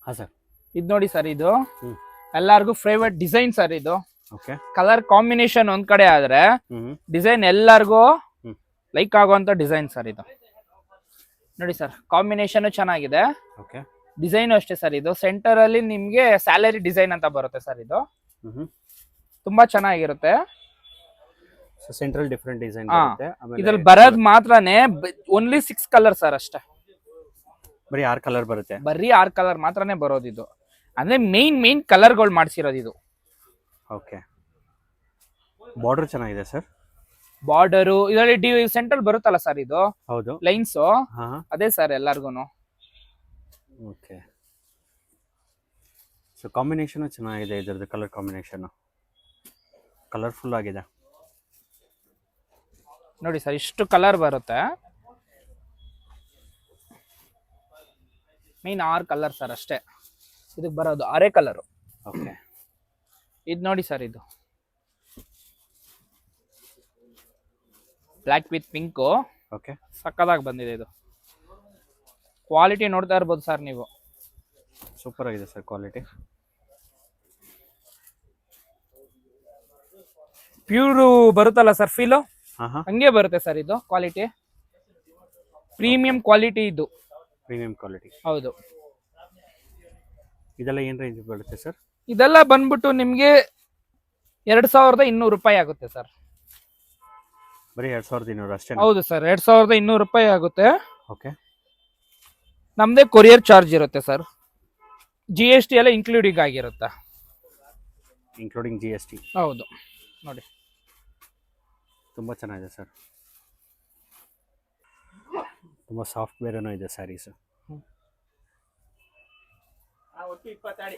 ಹಾಂ ಸರ್. ಇದು ನೋಡಿ ಸರ್, ಇದು ಹ್ಞೂ ಎಲ್ಲಾರ್ಗು ಫೇವರೇಟ್ ಡಿಸೈನ್ ಸರ್. ಇದು ಓಕೆ. ಕಲರ್ ಕಾಂಬಿನೇಷನ್ ಒಂದ್ ಕಡೆ ಆದ್ರೆ ಹ್ಞೂ ಡಿಸೈನ್ ಎಲ್ಲಾರ್ಗು ಹ್ಞೂ ಲೈಕ್ ಆಗುವಂತ ಡಿಸೈನ್ ಸರ್. ಇದು ನೋಡಿ ಸರ್, ಕಾಂಬಿನೇಷನ್ ಚೆನ್ನಾಗಿದೆ, ಓಕೆ. ಡಿಸೈನು ಅಷ್ಟೇ ಸರ್. ಇದು ಸೆಂಟರ್ ಅಲ್ಲಿ ನಿಮ್ಗೆ ಸ್ಯಾಲರಿ ಡಿಸೈನ್ ಅಂತ ಬರುತ್ತೆ ಸರ್. ಇದು ಹ್ಞೂ ತುಂಬಾ ಚೆನ್ನಾಗಿರುತ್ತೆ. ಸೊ ಸೆಂಟ್ರಲ್ ಡಿಫ್ರೆಂಟ್ ಡಿಸೈನ್ ಹಾ, ಬರುತ್ತೆ. ಆಮೇಲೆ ಇದ್ರಲ್ಲಿ ಬರೋದ್ ಮಾತ್ರನೇ ಓನ್ಲಿ 6 ಕಲರ್ ಸರ್ ಅಷ್ಟೇ. ಬರೀ 6 ಕಲರ್ ಬರುತ್ತೆ. ಬರೀ 6 ಕಲರ್ ಮಾತ್ರನೇ ಬರೋದು. ಇದು ಅಂದ್ರೆ ಮೇನ್ ಕಲರ್ಗಳು ಮಾಡಿಸಿರೋದು ಇದು. ಓಕೆ. ಬಾರ್ಡರ್ ಚೆನ್ನಾಗಿದೆ ಸರ್. ಬಾರ್ಡರು ಇದರಲ್ಲಿ ಸೆಂಟ್ರಲ್ ಬರುತ್ತಲ್ಲ ಸರ್, ಇದು ಹೌದು. ಲೈನ್ಸ್ ಹಾಂ ಅದೇ ಸರ್ ಎಲ್ಲಾರ್ಗುನು. ಓಕೆ. ಸೊ ಕಾಂಬಿನೇಷನ್ ಚೆನ್ನಾಗಿದೆ, ಇದರದ್ದು ಕಲರ್ ಕಾಂಬಿನೇಷನ್ ಕಲರ್ಫುಲ್ ಆಗಿದೆ. ನೋಡಿ ಸರ್, ಇಷ್ಟು ಕಲರ್ ಬರುತ್ತೆ. ಮೇನ್ 6 ಕಲರ್ ಸರ್ ಅಷ್ಟೇ ಇದಕ್ಕೆ ಬರೋದು, 6 ಕಲರು. ಓಕೆ. ಇದು ನೋಡಿ ಸರ್, ಇದು ಬ್ಲ್ಯಾಕ್ ವಿತ್ ಪಿಂಕು. ಓಕೆ. ಸಕ್ಕದಾಗಿ ಬಂದಿದೆ. ಇದು ಕ್ವಾಲಿಟಿ ನೋಡ್ತಾ ಇರ್ಬೋದು ಸರ್ ನೀವು. ಸೂಪರ್ ಆಗಿದೆ ಸರ್ ಕ್ವಾಲಿಟಿ. ಪ್ಯೂರ್ ಬರುತ್ತಲ್ಲ ಸರ್ ಫೀಲು, ಹಾಂ ಹಾಂ. ಹಂಗೆ ಬರುತ್ತೆ ಸರ್. ಇದು ಕ್ವಾಲಿಟಿ ಪ್ರೀಮಿಯಂ ಕ್ವಾಲಿಟಿ. ಇದು ಪ್ರೀಮಿಯಂ ಕ್ವಾಲಿಟಿ. ಹೌದು. ಇದೆಲ್ಲ ಏನು ರೇಂಜ್ ಬರುತ್ತೆ ಸರ್? ಇದೆಲ್ಲ ಬಂದ್ಬಿಟ್ಟು ನಿಮ್ಗೆ 2200 ರೂಪಾಯಿ ಆಗುತ್ತೆ ಸರ್. ಬರೀ 2200 ಅಷ್ಟೇ? ಹೌದು ಸರ್, 2200 ರೂಪಾಯಿ ಆಗುತ್ತೆ. ಓಕೆ. ನಮ್ದೇ ಕೊರಿಯರ್ ಚಾರ್ಜ್ ಇರುತ್ತೆ ಸರ್. GST ಎಲ್ಲ ಇನ್ಕ್ಲೂಡಿಂಗ್ ಆಗಿರುತ್ತೆ. Including GST? ಹೌದು. ನೋಡಿ ತುಂಬ ಚೆನ್ನಾಗಿದೆ ಸರ್. ತುಂಬ ಸಾಫ್ಟ್ ವೇರನೂ ಇದೆ ಸ್ಯಾರೀಸು. ಒಟ್ಟು 20